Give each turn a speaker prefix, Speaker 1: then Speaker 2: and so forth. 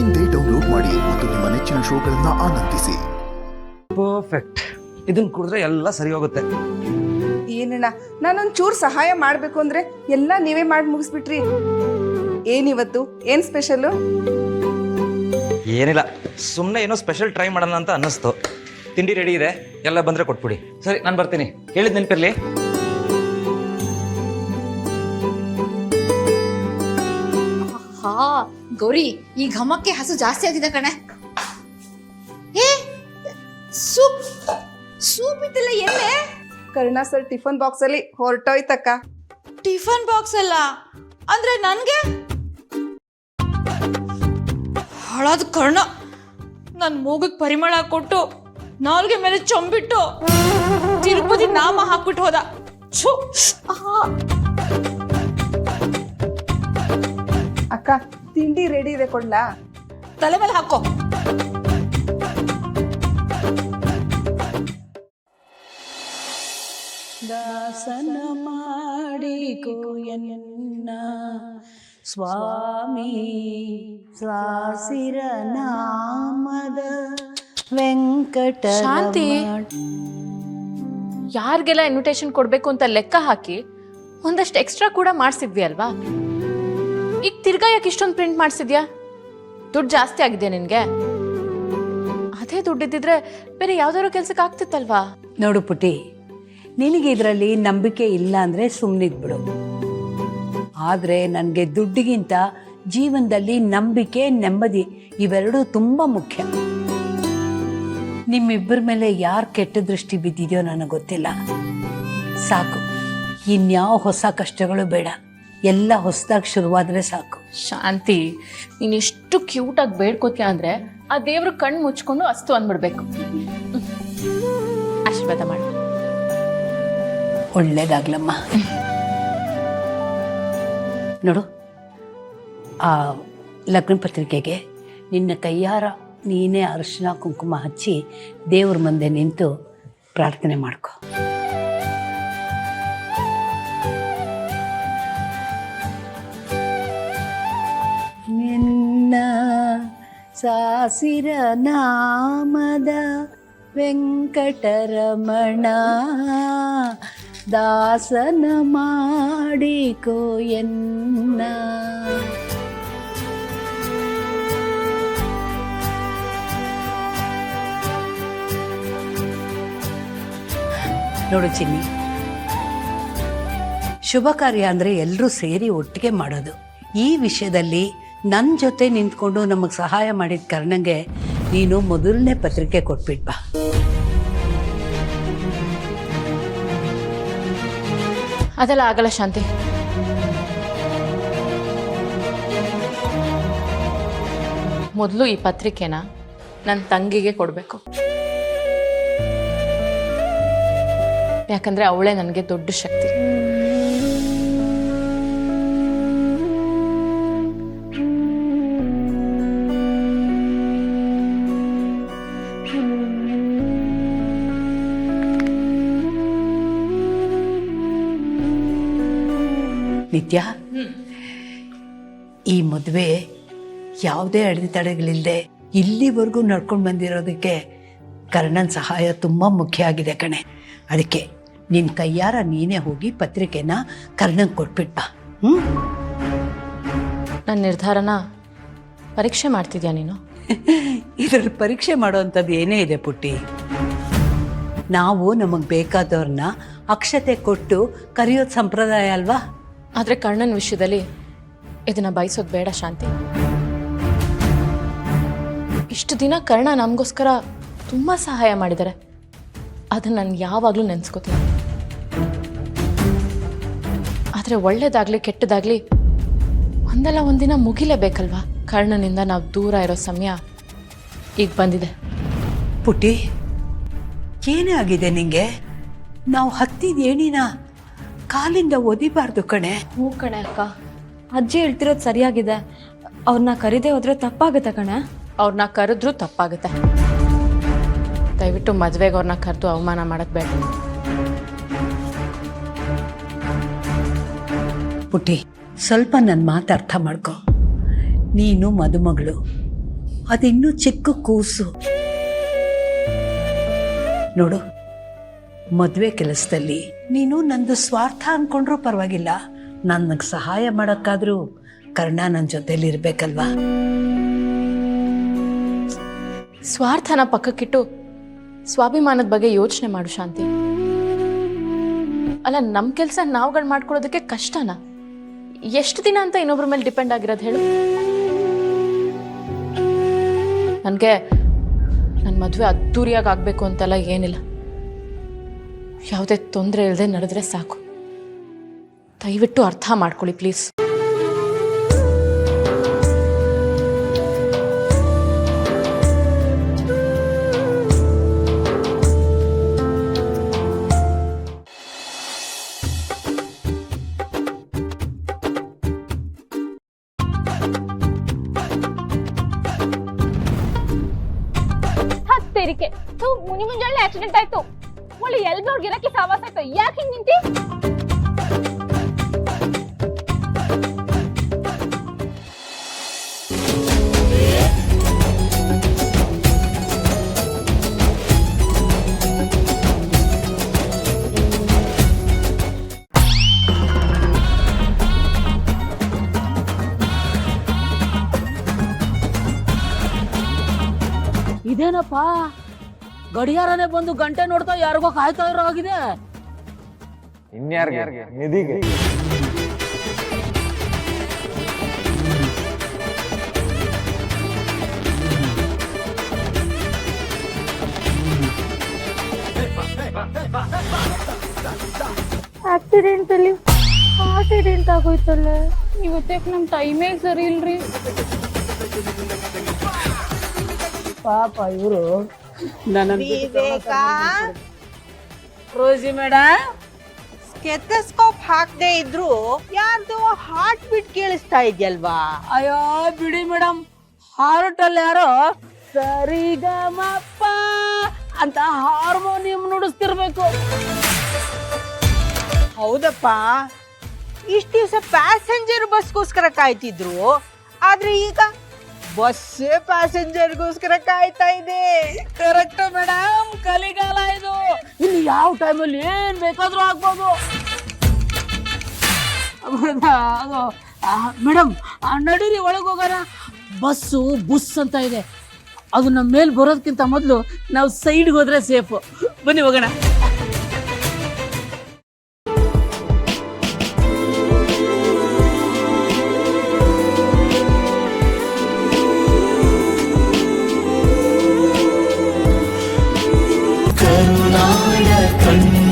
Speaker 1: ಇಂದೇ ಡೌನ್ಲೋಡ್ ಮಾಡಿ ಮತ್ತು ನಿಮ್ಮ ನೆಚ್ಚಿನ ಶೋಗಳನ್ನ ಆನಂದಿಸಿ.
Speaker 2: ಪರ್ಫೆಕ್ಟ್. ಇದನ್ನ ಕುಡಿದ್ರೆ ಎಲ್ಲ ಸರಿ ಹೋಗುತ್ತೆ.
Speaker 3: ಏನಣ್ಣ, ನಾನೊಂಚೂರು ಸಹಾಯ ಮಾಡಬೇಕು ಅಂದ್ರೆ ಎಲ್ಲ ನೀವೇ ಮಾಡಿ ಮುಗಿಸ್ಬಿಟ್ರಿ. ಏನಿವತ್ತು ಏನ್ ಸ್ಪೆಷಲು?
Speaker 2: ಏನಿಲ್ಲ, ಸುಮ್ಮನೆ ಏನೋ ಸ್ಪೆಷಲ್ ಟ್ರೈ ಮಾಡೋಣ ಅಂತ ಅನ್ನಿಸ್ತು. ತಿಂಡಿ ರೆಡಿ ಇದೆ, ಎಲ್ಲ ಬಂದರೆ ಕೊಟ್ಬಿಡಿ. ಸರಿ, ನಾನು ಬರ್ತೀನಿ. ಹೇಳಿದ ನೆನಪಿರಲಿ.
Speaker 4: ಹಾ ಗೌರಿ, ಈ ಘಮಕ್ಕೆ ಹಸು ಜಾಸ್ತಿ ಆಗಿದೆ ಕಣೆ. ಏ ಸೂಪ್ ಸೂಪ್ ಇದ್ದಿಲ್ಲ ಎಲ್ಲೇ?
Speaker 3: ಕರುಣಾ ಸರ್ ಟಿಫನ್ ಬಾಕ್ಸ್ ಅಲ್ಲಿ ಹೊರಟೋಯ್ತಕ್ಕ.
Speaker 4: ಟಿಫನ್ ಬಾಕ್ಸ್ ಅಲ್ಲ ಅಂದ್ರೆ ನನ್ಗೆ ಹಾಳಾದ ಕರ್ಣ ನನ್ನ ಮೂಗಕ್ಕೆ ಪರಿಮಳ ಕೊಟ್ಟು ನಾಲ್ಗೆ ಮೇಲೆ ಚೊಂಬಿಟ್ಟು ತಿರುಪತಿ ನಾಮ ಹಾಕ್ಬಿಟ್ಟು ಹೋದ. ಛು!
Speaker 3: ಅಕ್ಕ, ತಿಂಡಿ ರೆಡಿ ಇದೆ, ಕೊಡ್ಲಾ?
Speaker 4: ತಲೆ ಮೇಲೆ ಹಾಕೋ.
Speaker 5: ದಾಸನ ಮಾಡಿಕೋ ಎನ್ನ ಸ್ವಾಮಿ, ಸಾಸಿರ ನಾಮದ ವೆಂಕಟ.
Speaker 6: ಶಾಂತಿ, ಯಾರಿಗೆಲ್ಲ ಇನ್ವಿಟೇಷನ್ ಕೊಡ್ಬೇಕು ಅಂತ ಲೆಕ್ಕ ಹಾಕಿ ಒಂದಷ್ಟು ಎಕ್ಸ್ಟ್ರಾ ಕೂಡ ಮಾಡಿಸಿದ್ವಿ ಅಲ್ವಾ? ಈಗ ತಿರ್ಗಾ ಯಾಕೆ ಇಷ್ಟೊಂದು ಪ್ರಿಂಟ್ ಮಾಡಿಸಿದ್ಯಾ? ದುಡ್ಡು ಜಾಸ್ತಿ ಆಗಿದೆಯಾ ನಿನ್ಗೆ? ಅದೇ ದುಡ್ಡಿದ್ದಿದ್ರೆ ಬೇರೆ ಯಾವ್ದಾದ್ರು ಕೆಲ್ಸಕ್ಕೆ ಆಗ್ತಿತ್ತಲ್ವಾ?
Speaker 5: ನೋಡು ಪುಟಿ, ನಿನಗೆ ಇದರಲ್ಲಿ ನಂಬಿಕೆ ಇಲ್ಲ ಅಂದರೆ ಸುಮ್ಮನಿದ್ಬಿಡು. ಆದರೆ ನನಗೆ ದುಡ್ಡಿಗಿಂತ ಜೀವನದಲ್ಲಿ ನಂಬಿಕೆ, ನೆಮ್ಮದಿ ಇವೆರಡೂ ತುಂಬ ಮುಖ್ಯ. ನಿಮ್ಮಿಬ್ಬರ ಮೇಲೆ ಯಾರು ಕೆಟ್ಟ ದೃಷ್ಟಿ ಬಿದ್ದಿದೆಯೋ ನನಗೆ ಗೊತ್ತಿಲ್ಲ. ಸಾಕು, ಇನ್ಯಾವ ಹೊಸ ಕಷ್ಟಗಳು ಬೇಡ. ಎಲ್ಲ ಹೊಸದಾಗಿ ಶುರುವಾದರೆ ಸಾಕು.
Speaker 6: ಶಾಂತಿ, ನೀನು ಎಷ್ಟು ಕ್ಯೂಟಾಗಿ ಬೇಡ್ಕೋತೀಯ ಅಂದರೆ ಆ ದೇವ್ರ ಕಣ್ಣು ಮುಚ್ಕೊಂಡು ಅಸ್ತು ಅಂದ್ಬಿಡ್ಬೇಕು. ಆಶೀರ್ವಾದ ಮಾಡಿ.
Speaker 5: ಒಳ್ಳೇದಾಗ್ಲಮ್ಮ. ನೋಡು, ಆ ಲಗ್ನ ಪತ್ರಿಕೆಗೆ ನಿನ್ನ ಕೈಯಾರ ನೀನೇ ಅರಿಶಿನ ಕುಂಕುಮ ಹಚ್ಚಿ ದೇವ್ರ ಮುಂದೆ ನಿಂತು ಪ್ರಾರ್ಥನೆ ಮಾಡ್ಕೊ. ನಿನ್ನ ಸಾಸಿರ ನಾಮದ ವೆಂಕಟರಮಣ, ದಾಸನ ಮಾಡಿಕೋ ಎನ್ನ. ನೋಡು ಚಿನ್ನಿ, ಶುಭ ಕಾರ್ಯ ಅಂದರೆ ಎಲ್ಲರೂ ಸೇರಿ ಒಟ್ಟಿಗೆ ಮಾಡೋದು. ಈ ವಿಷಯದಲ್ಲಿ ನನ್ನ ಜೊತೆ ನಿಂತ್ಕೊಂಡು ನಮಗೆ ಸಹಾಯ ಮಾಡಿದ ಕಾರಣಂಗೆ ನೀನು ಮೊದಲನೇ ಪತ್ರಿಕೆ ಕೊಟ್ಬಿಟ್ಬಾ.
Speaker 6: ಅದೆಲ್ಲ ಆಗಲ್ಲ ಶಾಂತಿ. ಮೊದಲು ಈ ಪತ್ರಿಕೆನ ನನ್ನ ತಂಗಿಗೆ ಕೊಡಬೇಕು. ಯಾಕಂದ್ರೆ ಅವಳೇ ನನಗೆ ದೊಡ್ಡ ಶಕ್ತಿ.
Speaker 5: ನಿತ್ಯ, ಈ ಮದುವೆ ಯಾವುದೇ ಅಡೆತಡೆಗಳಿಲ್ಲದೆ ಇಲ್ಲಿವರೆಗೂ ನಡ್ಕೊಂಡು ಬಂದಿರೋದಕ್ಕೆ ಕರ್ಣನ್ ಸಹಾಯ ತುಂಬ ಮುಖ್ಯ ಆಗಿದೆ ಕಣೆ. ಅದಕ್ಕೆ ನಿನ್ನ ಕೈಯಾರ ನೀನೇ ಹೋಗಿ ಪತ್ರಿಕೆನ ಕರ್ಣಂಗೆ ಕೊಟ್ಬಿಟ್ಟ.
Speaker 6: ನನ್ನ ನಿರ್ಧಾರನ ಪರೀಕ್ಷೆ ಮಾಡ್ತಿದ್ಯಾ ನೀನು?
Speaker 5: ಇದರಲ್ಲಿ ಪರೀಕ್ಷೆ ಮಾಡೋವಂಥದ್ದು ಏನೇ ಇದೆ ಪುಟ್ಟಿ. ನಾವು ನಮಗೆ ಬೇಕಾದವ್ರನ್ನ ಅಕ್ಷತೆ ಕೊಟ್ಟು ಕರೆಯೋದು ಸಂಪ್ರದಾಯ ಅಲ್ವಾ?
Speaker 6: ಆದರೆ ಕರ್ಣನ ವಿಷಯದಲ್ಲಿ ಇದನ್ನ ಬಯಸೋದು ಬೇಡ ಶಾಂತಿ. ಇಷ್ಟು ದಿನ ಕರ್ಣ ನಮಗೋಸ್ಕರ ತುಂಬ ಸಹಾಯ ಮಾಡಿದ್ದಾರೆ. ಅದನ್ನು ನಾನು ಯಾವಾಗಲೂ ನೆನೆಸ್ಕೋತೀನಿ. ಆದರೆ ಒಳ್ಳೇದಾಗಲಿ ಕೆಟ್ಟದಾಗಲಿ ಒಂದಲ್ಲ ಒಂದಿನ ಮುಗಿಲೇಬೇಕಲ್ವಾ? ಕರ್ಣನಿಂದ ನಾವು ದೂರ ಇರೋ ಸಮಯ ಈಗ ಬಂದಿದೆ.
Speaker 5: ಪುಟ್ಟಿ, ಏನೇ ಆಗಿದೆ ನಿಂಗೆ? ನಾವು ಹತ್ತಿದ ಏಣಿನ ಕಾಲಿಂದ ಒದಿಬಾರ್ದು ಕಣೆ.
Speaker 7: ಹ್ಞೂ ಕಣೆ ಅಕ್ಕ, ಅಜ್ಜಿ ಹೇಳ್ತಿರೋದು ಸರಿಯಾಗಿದೆ. ಅವ್ರನ್ನ ಕರೀದೆ ಹೋದ್ರೆ ತಪ್ಪಾಗುತ್ತೆ ಕಣೆ.
Speaker 6: ಅವ್ರನ್ನ ಕರೆದ್ರೂ ತಪ್ಪಾಗುತ್ತೆ. ದಯವಿಟ್ಟು ಮದುವೆಗೆ ಅವ್ರನ್ನ ಕರೆದು ಅವಮಾನ ಮಾಡೋದು ಬೇಡ.
Speaker 5: ಪುಟ್ಟಿ, ಸ್ವಲ್ಪ ನನ್ನ ಮಾತು ಅರ್ಥ ಮಾಡ್ಕೊ. ನೀನು ಮದುಮಗಳು, ಅದಿನ್ನೂ ಚಿಕ್ಕ ಕೂಸು. ನೋಡು, ಮದುವೆ ಕೆಲಸದಲ್ಲಿ ನೀನು ನಂದು ಸ್ವಾರ್ಥ ಅಂದ್ಕೊಂಡ್ರೂ ಪರವಾಗಿಲ್ಲ, ನನಗೆ ಸಹಾಯ ಮಾಡೋಕ್ಕಾದ್ರೂ ಕರ್ಣ ನನ್ನ ಜೊತೆಲಿ ಇರ್ಬೇಕಲ್ವಾ?
Speaker 6: ಸ್ವಾರ್ಥನ ಪಕ್ಕಕ್ಕಿಟ್ಟು ಸ್ವಾಭಿಮಾನದ ಬಗ್ಗೆ ಯೋಚನೆ ಮಾಡು ಶಾಂತಿ. ಅಲ್ಲ, ನಮ್ಮ ಕೆಲಸ ನಾವುಗಳು ಮಾಡ್ಕೊಳ್ಳೋದಕ್ಕೆ ಕಷ್ಟನಾ? ಎಷ್ಟು ದಿನ ಅಂತ ಇನ್ನೊಬ್ರ ಮೇಲೆ ಡಿಪೆಂಡ್ ಆಗಿರೋದು ಹೇಳು? ನನಗೆ ನನ್ನ ಮದುವೆ ಅದ್ದೂರಿಯಾಗಿ ಆಗಬೇಕು ಅಂತೆಲ್ಲ ಏನಿಲ್ಲ. ಯಾವುದೇ ತೊಂದರೆ ಇಲ್ಲದೆ ನಡೆದ್ರೆ ಸಾಕು. ದಯವಿಟ್ಟು ಅರ್ಥ ಮಾಡ್ಕೊಳ್ಳಿ ಪ್ಲೀಸ್.
Speaker 8: ತೆರಿಗೆ ಮುನಿ ಮುಂಜಾನೆ ಆಕ್ಸಿಡೆಂಟ್ ಆಯ್ತು. ಒಳ್ಳೆ ಎಲ್ಬೋರ್ಡ್ ಗಿರಕ್ಕೆ ಸಾವಾಸ ಆಯ್ತು. ಯಾಕೆ ಹಿಂಗ್ ನಿಂತಿ?
Speaker 9: ಇದೇನಪ್ಪ, ಗಡಿಯಾರನೇ ಬಂದು ಗಂಟೆ ನೋಡ್ತಾ ಯಾರಿಗೋ ಕಾಯ್ತಾ ಇರೋ ಆಗಿದೆ.
Speaker 10: ಇನ್ಯಾರಿಗೆ? ನಿಧಿಗೆ.
Speaker 8: ಆಕ್ಸಿಡೆಂಟ್ ಅಲ್ಲಿ ಆಕ್ಸಿಡೆಂಟ್ ಆಗೋಯ್ತಲ್ಲ. ಇವತ್ತಕ್ಕೆ ನಮ್ ಟೈಮೇ ಸರಿ ಇಲ್ರಿ.
Speaker 9: ಪಾಪ ಇವರು ನನ್ನ ರೋಸಿ ಮೇಡಮ್
Speaker 11: ಸ್ಟೆಥೋಸ್ಕೋಪ್ ಹಾಕದೇ ಇದ್ರು ಯಾರ್ದು ಹಾರ್ಟ್ ಬೀಟ್ ಕೇಳಿಸ್ತಾ ಇದೆಯಲ್ವಾ?
Speaker 9: ಅಯ್ಯೋ ಬಿಡಿ ಮೇಡಮ್, ಹಾರ್ಟ್ ಅಲ್ಲಿ ಯಾರೋ ಸರಿಗಮಪ್ಪ ಅಂತ ಹಾರ್ಮೋನಿಯಂ ನುಡಿಸ್ತಿರ್ಬೇಕು.
Speaker 11: ಹೌದಪ್ಪ, ಇಷ್ಟ ದಿವಸ ಪ್ಯಾಸೆಂಜರ್ ಬಸ್ಗೋಸ್ಕರ ಕಾಯ್ತಿದ್ರು, ಆದ್ರೆ ಈಗ ಬಸ್ಸೇ ಪ್ಯಾಸೆಂಜರ್ಗೋಸ್ಕರ ಕಾಯ್ತಾ ಇದೆ.
Speaker 9: ಕರೆಕ್ಟ್ ಮೇಡಮ್, ಕಲಿಗಾಲ ಇದು. ಇನ್ನು ಯಾವ ಟೈಮಲ್ಲಿ ಏನ್ ಬೇಕಾದ್ರೂ ಆಗ್ಬೋದು. ಮೇಡಮ್ ನಡೀರಿ ಒಳಗೆ ಹೋಗೋಣ. ಬಸ್ಸು ಬುಸ್ ಅಂತ ಇದೆ, ಅದು ನಮ್ಮ ಮೇಲೆ ಬರೋದಕ್ಕಿಂತ ಮೊದಲು ನಾವು ಸೈಡ್ಗೆ ಹೋದ್ರೆ ಸೇಫು. ಬನ್ನಿ ಹೋಗೋಣ.
Speaker 1: ಕರುನಾಡ ಕಣ್ಣ